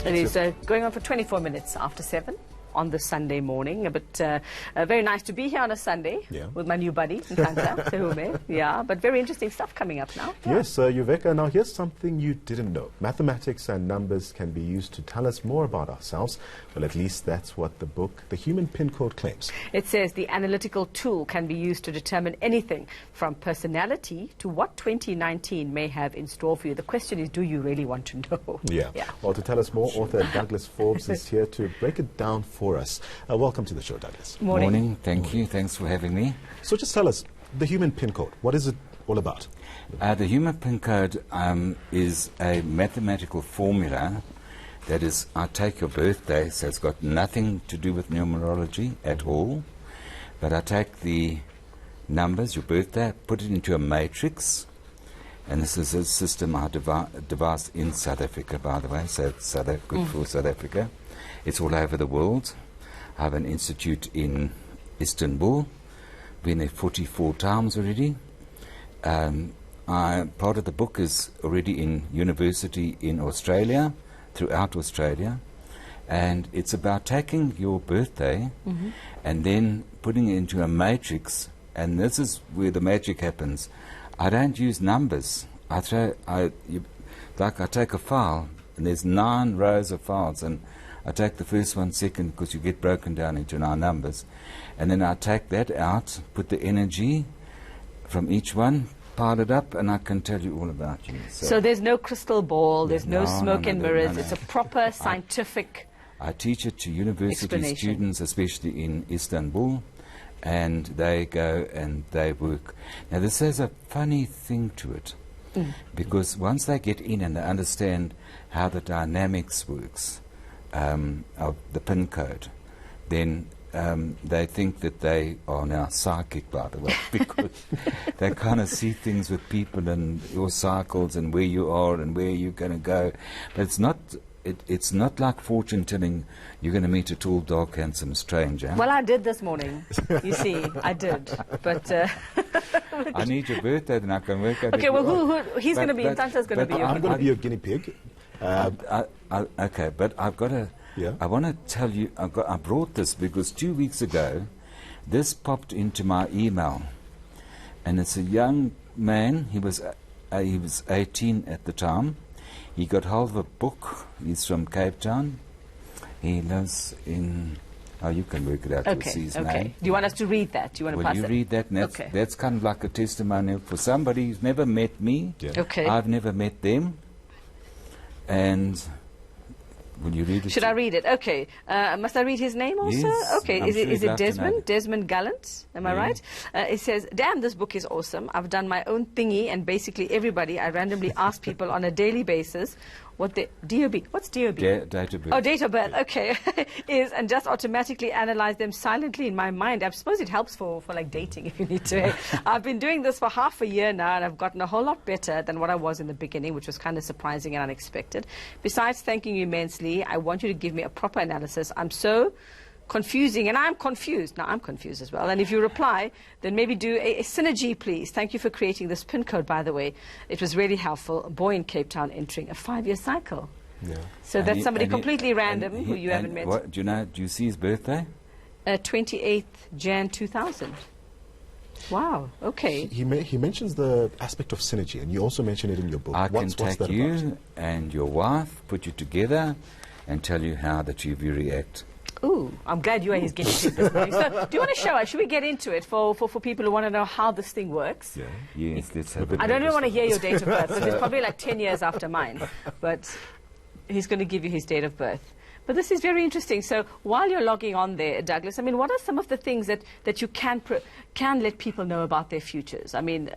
It is going on for 24 minutes after 7 on the Sunday morning. But very nice to be here on a Sunday with my new buddy, Sehume. Yeah, but very interesting stuff coming up now. Yeah. Yes, Yuveka, now here's something you didn't know. Mathematics and numbers can be used to tell us more about ourselves. Well, at least that's what the book, The Human Pin Code, claims. It says the analytical tool can be used to determine anything from personality to what 2019 may have in store for you. The question is, do you really want to know? Yeah. Well, to tell us more, author Douglas Forbes is here to break it down for us. Welcome to the show, Douglas. Morning. Thank you. Thanks for having me. So just tell us, the Human Pin Code, what is it all about? The Human Pin Code is a mathematical formula. That is, I take your birthday, so it's got nothing to do with numerology at all, but I take the numbers, your birthday, put it into a matrix, and this is a system I devised in South Africa, by the way, so it's good for South Africa. It's all over the world. I have an institute in Istanbul, been there 44 times already. Part of the book is already in university in Australia, throughout Australia, and it's about taking your birthday and then putting it into a matrix, and this is where the magic happens. I don't use numbers. I take a file, and there's 9 rows of files, and I take the first one second because you get broken down into 9 numbers, and then I take that out, put the energy from each one, pile it up, and I can tell you all about you. So there's no crystal ball, there's no smoke and mirrors, it's a proper scientific I teach it to university students, especially in Istanbul, and they go and they work. Now this has a funny thing to it, because once they get in and they understand how the dynamics works of the PIN code, then they think that they are now psychic, by the way, because they kind of see things with people and your cycles and where you are and where you're going to go. But it's not. It's not like fortune telling. You're going to meet a tall, dark, handsome stranger. Well, I did this morning. You see, I did. But I need your birthday, then I can work out. Okay, well, he's going to be. Intanta's going to be. I'm going to be your guinea pig. Okay, but I've got to. Yeah. I want to tell you, I brought this because 2 weeks ago, this popped into my email, and it's a young man. He was 18 at the time. He got hold of a book. He's from Cape Town. He lives in. Oh, you can work it out. Okay. See his Okay. name. Do you want us to read that? Do you want to pass it? Will you read that? And that's kind of like a testimonial for somebody who's never met me. Yeah. Okay. I've never met them, and. Will you read it? Should I read it? Okay. Must I read his name also? Yes, Okay. I'm Is it sure Desmond? Desmond Gallant? Am I right? It says, damn, this book is awesome. I've done my own thingy, and basically everybody, I randomly ask people on a daily basis what the DOB, what's DOB? Date of birth. Oh, date of birth, okay, is, and just automatically analyze them silently in my mind. I suppose it helps for like dating if you need to. I've been doing this for half a year now, and I've gotten a whole lot better than what I was in the beginning, which was kind of surprising and unexpected. Besides thanking you immensely, I want you to give me a proper analysis. I'm so confusing, and I'm confused. Now, I'm confused as well. And if you reply, then maybe do a synergy, please. Thank you for creating this PIN code, by the way. It was really helpful. A boy in Cape Town entering a 5-year cycle. Yeah. So that's somebody completely random who you haven't met. What, do you see his birthday? 28th Jan 2000. Wow, okay. He mentions the aspect of synergy, and you also mention it in your book. I What's can take that you about? and your wife, put you together, and tell you how that you react. Ooh, I'm glad you are his guinea pig this morning. So, do you want to show us? Should we get into it for people who want to know how this thing works? Yeah. Yes, let's have it. I don't even want to hear your date of birth, because it's probably like 10 years after mine. But he's going to give you his date of birth. But this is very interesting. So while you're logging on there, Douglas, I mean, what are some of the things that you can let people know about their futures? I mean,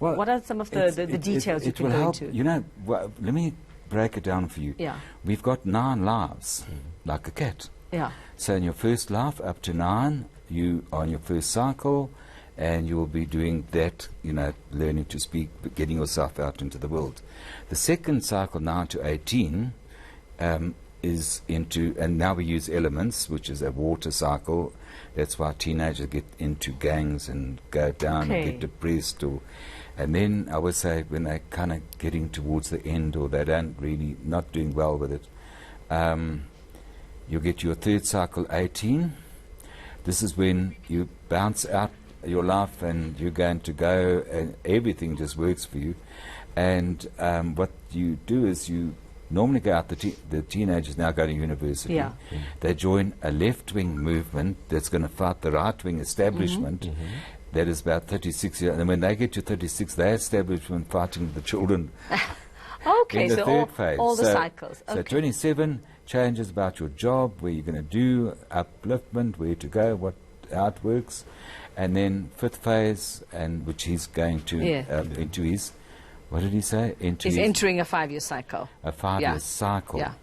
well, what are some of the details you can go into? You know, well, let me break it down for you. Yeah. We've got 9 lives, like a cat. Yeah. So in your first life, up to 9, you are on your first cycle, and you will be doing that, you know, learning to speak, getting yourself out into the world. The second cycle, 9 to 18, is into, and now we use elements, which is a water cycle. That's why teenagers get into gangs and go down and get depressed. And then I would say when they're kind of getting towards the end, or they don't really, not doing well with it, You'll get your third cycle 18. This is when you bounce out your life and you're going to go and everything just works for you. And what you do is you normally go out, the teenagers now go to university. Yeah. They join a left-wing movement that's going to fight the right-wing establishment. That is about 36 years. And when they get to 36, they establishment fighting the children. Okay, in the so third phase. all the cycles. So 27 changes about your job, where you're going to do, upliftment, where to go, how it works. And then fifth phase, and which he's going to into his, what did he say? He's entering a 5-year cycle. A 5-year cycle. Yeah.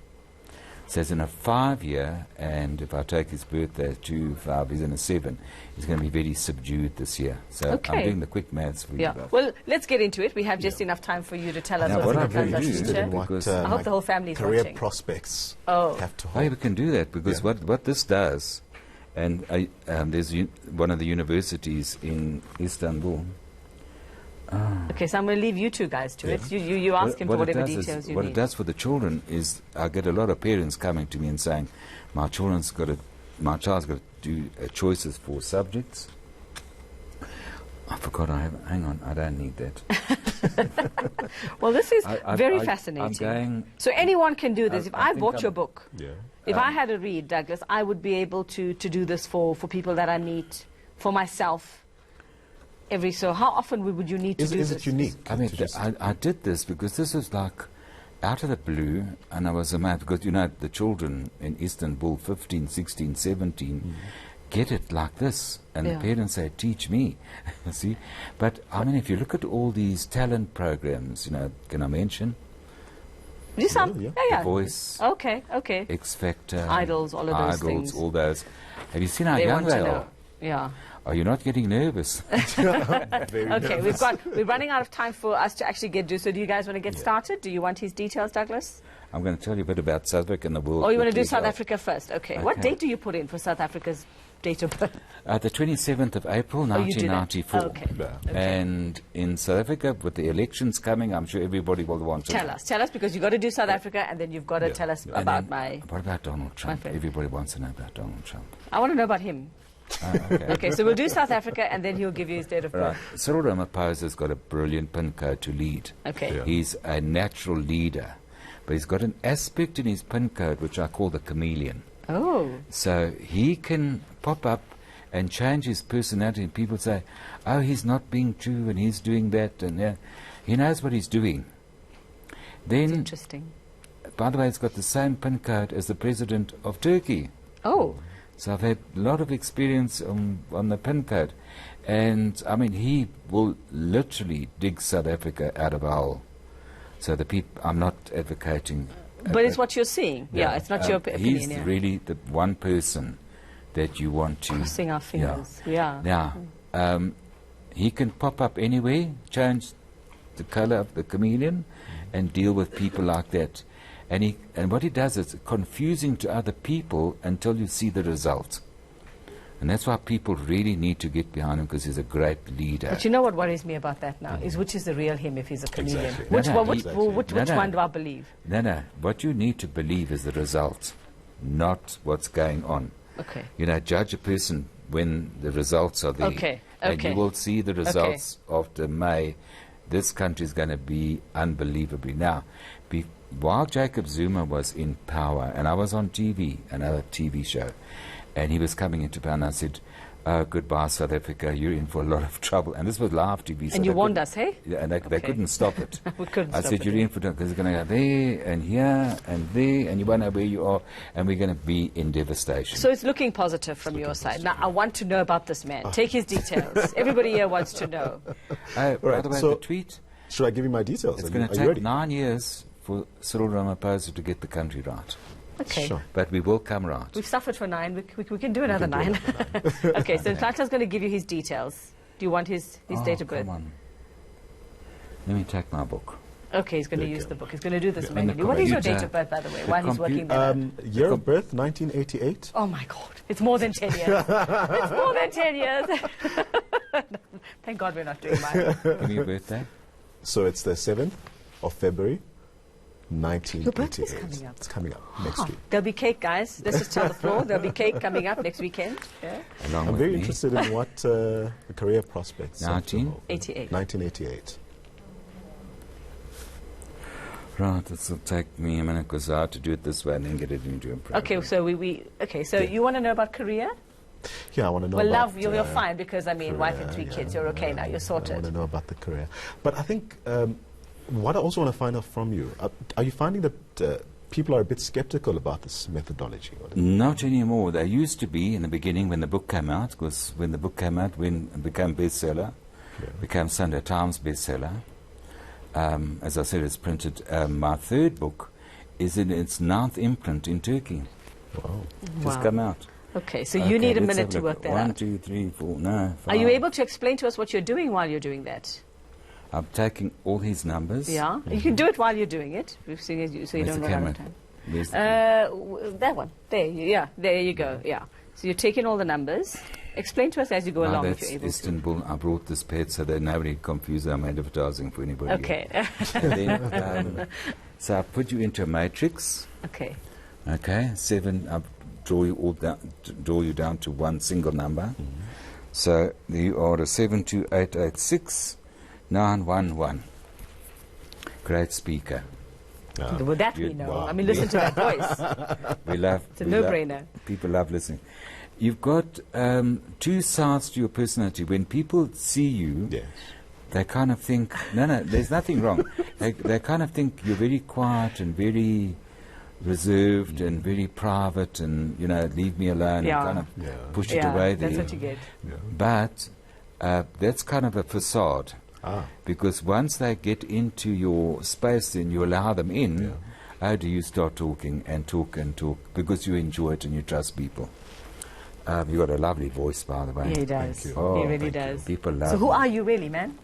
Says in a 5-year, and if I take his birthday to 5, he's in a 7. He's going to be very subdued this year. So I'm doing the quick maths for you. Well, let's get into it. We have just enough time for you to tell us Now, what's what in the I'm very future. interested I hope the whole family is career watching. prospects have to Oh, hold. we can do that, because what this does, and there's one of the universities in Istanbul. Okay, so I'm going to leave you two guys to it. You ask him for whatever details you what need. it does for the children is, I get a lot of parents coming to me and saying, my child's got to do choices for subjects. I forgot hang on, I don't need that. Well, this is very fascinating. So anyone can do this. If I bought your book, if I had a read, Douglas, I would be able to do this for people that I meet, for myself. So how often would you need to do this? Is it unique? I mean, I did this because this was like out of the blue, and I was amazed because, the children in Istanbul, 15, 16, 17, get it like this. And the parents say, teach me. See? But, I mean, if you look at all these talent programs, can I mention? Do some? The Voice. Okay. X Factor. Idols, all of those things. All those. Have you seen how They young want to they know. are? Yeah. Are you not getting nervous? Okay, we're running out of time for us to actually get to. So do you guys want to get started? Do you want his details, Douglas? I'm going to tell you a bit about South Africa and the world. Oh, you want to do South Africa first? Okay. What Okay. date do you put in for South Africa's date of birth? The 27th of April, Oh, you did it. 1994. Okay. And in South Africa, with the elections coming, I'm sure everybody will want to Tell us, because you've got to do South Africa, and then you've got to tell us And about then, What about Donald Trump? friend. Everybody wants to know about Donald Trump. I want to know about him. Okay. Okay, so we'll do South Africa, and then he'll give you his date of birth. Right. Cyril Ramaphosa's got a brilliant pin code to lead. Okay. He's a natural leader, but he's got an aspect in his pin code which I call the chameleon. Oh. So he can pop up and change his personality, and people say, oh, he's not being true, and he's doing that, and he knows what he's doing. Then, Interesting. by the way, he's got the same pin code as the president of Turkey. Oh. So I've had a lot of experience on the pin code. And, I mean, he will literally dig South Africa out of a hole. So the people, I'm not advocating. But it's what you're seeing. Yeah, it's not your opinion. He's really the one person that you want to... Crossing our fingers. Yeah. Now, he can pop up anywhere, change the color of the chameleon, and deal with people like that. And what he does is confusing to other people until you see the result. And that's why people really need to get behind him, because he's a great leader. But you know what worries me about that now is which is the real him if he's a chameleon. Exactly. Which one do I believe? No. What you need to believe is the result, not what's going on. Okay. Judge a person when the results are there. Okay. And you will see the results after May. This country is going to be unbelievably. Now, while Jacob Zuma was in power, and I was on TV, another TV show, and he was coming into power, and I said, goodbye, South Africa, you're in for a lot of trouble. And this was live TV. So and you warned us, hey? Yeah, and they couldn't stop it. We couldn't I stop said, it, you're in for trouble, because it's going to go there, and here, and there, and you won't know where you are, and we're going to be in devastation. So it's looking positive from your side. Now, I want to know about this man. Take his details. Everybody here wants to know. By the way, the tweet... Should I give you my details? It's going to take 9 years for Cyril Ramaphosa to get the country right. Okay. Sure. But we will come right. We've suffered for 9. We can do another 9. Okay, so Tata's going to give you his details. Do you want his date of birth? Come on. Let me take my book. Okay, he's going to There you use go. the book. He's going to do this Yeah, manually. and the What is your computer- date of birth, by the way, the while he's working that out? Year of birth, 1988. Oh, my God. It's more than 10 years. It's more than 10 years. Thank God we're not doing mine. Give me your birthday. So it's the 7th of February, 1988. Your birthday's coming up. It's coming up next week. There'll be cake, guys. Let's just tell the floor. There'll be cake coming up next weekend. Yeah. Along I'm with very me. interested in what the career prospects. 1988. 1988. Right, this will take me a minute because I have to do it this way and then get it into a program. Okay, so so you want to know about career? Yeah, I want to know Well, about... love, you're fine because, I mean, wife and 3 career, kids, you're okay now, you're I sorted. want to know about the career. But I think what I also want to find out from you, are you finding that people are a bit skeptical about this methodology? Not anymore. They used to be in the beginning when the book came out, because when the book came out, when it became bestseller, became Sunday Times bestseller. As I said, it's printed. My third book is in its 9th imprint in Turkey. Wow. Just come out. Okay, so you need a let's minute have to look. work that 1, out. 2, 3, 4, no, 5. Are you able to explain to us what you're doing while you're doing that? I'm taking all these numbers. Yeah, you can do it while you're doing it. We've seen it, so you Where's don't the run out camera? of time. Where's the That one. There you go. Yeah. So you're taking all the numbers. Explain to us as you go along if that's you're able Istanbul. I brought this pet so that nobody confuse our advertising for anybody. Okay. And then, so I put you into a matrix. Okay. Okay, 7. I draw you down to one single number. So you are a 728869111. Great speaker. Well, that we know. Wow. I mean, listen to that voice. We love. It's a no-brainer. People love listening. You've got 2 sides to your personality. When people see you, Yes. they kind of think, no, there's nothing wrong. They kind of think you're very quiet and very reserved and very private and, leave me alone Yeah. and kind of Yeah. push it away there. That's what you get. But that's kind of a facade. Because once they get into your space and you allow them in, how do you start talking and talk and talk? Because you enjoy it and you trust people. You've got a lovely voice, by the way. Yeah, he does. Thank you. Oh, He really thank you. does. People love So who you. are you really, man?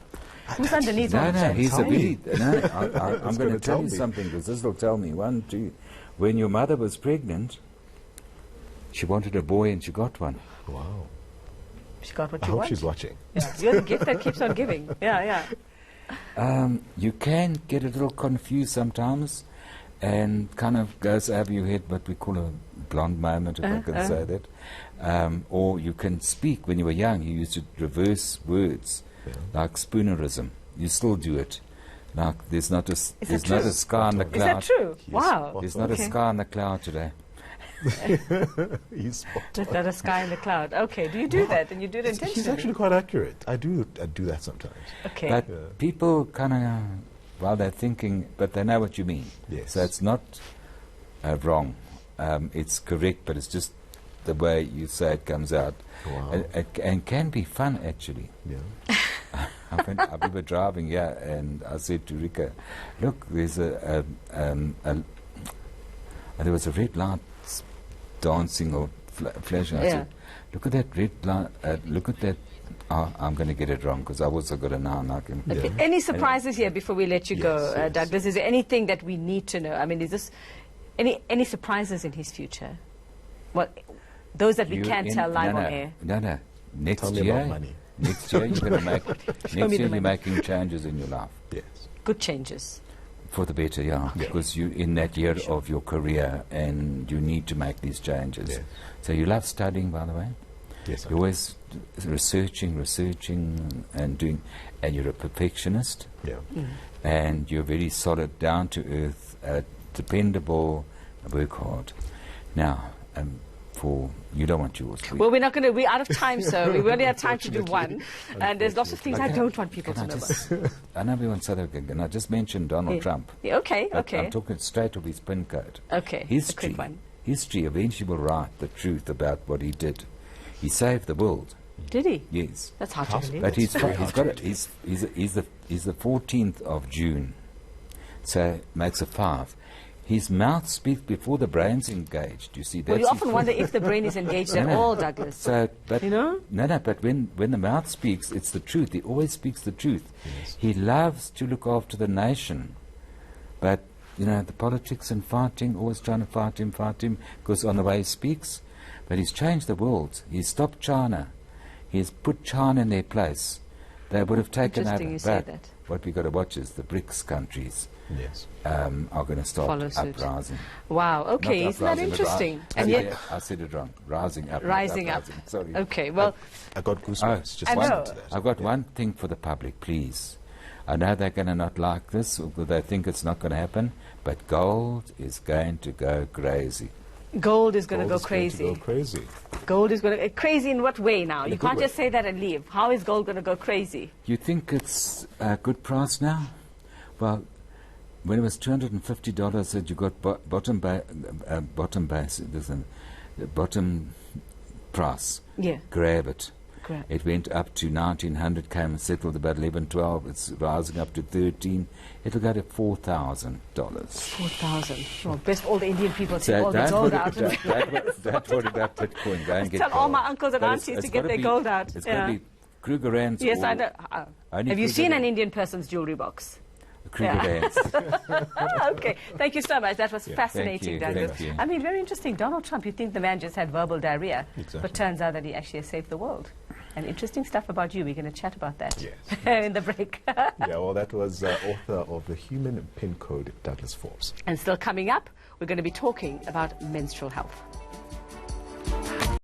Who's underneath all No, that? he's a Tell very... me. No, I'm going gonna to tell tell you me. something, because this will tell me. 1, 2... When your mother was pregnant, she wanted a boy and she got one. Wow. She got what I you hope want. she's watching. Yeah. You're the gift that keeps on giving. Yeah. You can get a little confused sometimes and kind of goes over your head, what we call a blonde moment, if I can say that. Or you can speak. When you were young, you used to reverse words, like spoonerism. You still do it. Like there's not a sky in the Is cloud. that true? Wow. There's not a sky in the cloud today. He's spot Just on. not a sky in the cloud. Okay. Do you do that? And you do it intentionally? He's actually quite accurate. I do that sometimes. Okay. But people kind of, while they're thinking, but they know what you mean. Yes. So it's not wrong. It's correct, but it's just the way you say it comes out. Wow. And can be fun, actually. Yeah. We were driving here, and I said to Rika, look, there's there was a red light dancing or flashing. I said, look at that red light, look at that. I'm going to get it wrong because I also got an eye and I can... Okay. Any surprises here before we let you go, Yes. Douglas? Is there anything that we need to know? I mean, is this any surprises in his future? Well, those that we can't tell live on air. No. Next Tell me year, about money. next year you're going to make. Next me the year you're money. making changes in your life Yes. Good changes. for the better, because you in that year of your career, and you need to make these changes. Yes. So you love studying, by the way. Yes. You're always researching and doing, and you're a perfectionist, Yeah. and you're very solid, down to earth, dependable, work hard. Now, you don't want yours. Well, we're out of time, so we only have time to do one. And there's lots of things I don't want people to know about. I know we want South Africa, and I just mentioned Donald Trump. Yeah, okay. I'm talking straight off his pin code. Okay, a quick one. History eventually will write the truth about what he did. He saved the world. Did he? Yes. That's hard to believe. But he's the 14th of June, so makes it 5. His mouth speaks before the brain's engaged. You see, that's Well, you often wonder if the brain is engaged at all, Douglas. So, but You know? No. But when the mouth speaks, it's the truth. He always speaks the truth. Yes. He loves to look after the nation, but the politics and fighting, always trying to fight him, because on the way he speaks. But he's changed the world. He's stopped China. He's put China in their place. They would have taken Interesting over. you say But that. what we've got to watch is the BRICS countries Yes. are going to start Follow suit. uprising. Wow, okay, Not isn't that uprising, but interesting? and And yet, I said it wrong. Rising up. not rising up. uprising. Sorry. Okay, well, I got goosebumps just I listening know. to that. I've got one thing for the public, please. I know they're going to not like this, or they think it's not going to happen, but gold is going to go crazy. gold is going to Gold go is going crazy. to go crazy. Gold is going to crazy in what way now? In a You good can't way. just say that and leave. How is gold going to go crazy? You think it's a good price now? Well, when it was $250, that you got bottom price. Yeah. Grab it. Grab. It went up to 1900, came and settled about 11, 12. It's rising up to 13. It'll go to $4,000. 4,000. Oh, best all the Indian people take So all the don't gold worry- out. don't worry about Bitcoin. Go and get Tell all gold. my uncles and But aunties it's to get gotta their be- gold out. It's Yeah. going to be Kruger Rands. Yes, or I know. only Have you Kruger seen an Rands. Indian person's jewelry box? Kruger Yeah. Rands. Okay, thank you so much. That was fascinating, Thank you, Douglas. thank you. I mean, very interesting. Donald Trump, you think the man just had verbal diarrhea, Exactly. but turns out that he actually has saved the world. And interesting stuff about you. We're going to chat about that Yes. in the break. Yeah, well, that was author of The Human Pin Code, Douglas Forbes. And still coming up, we're going to be talking about menstrual health.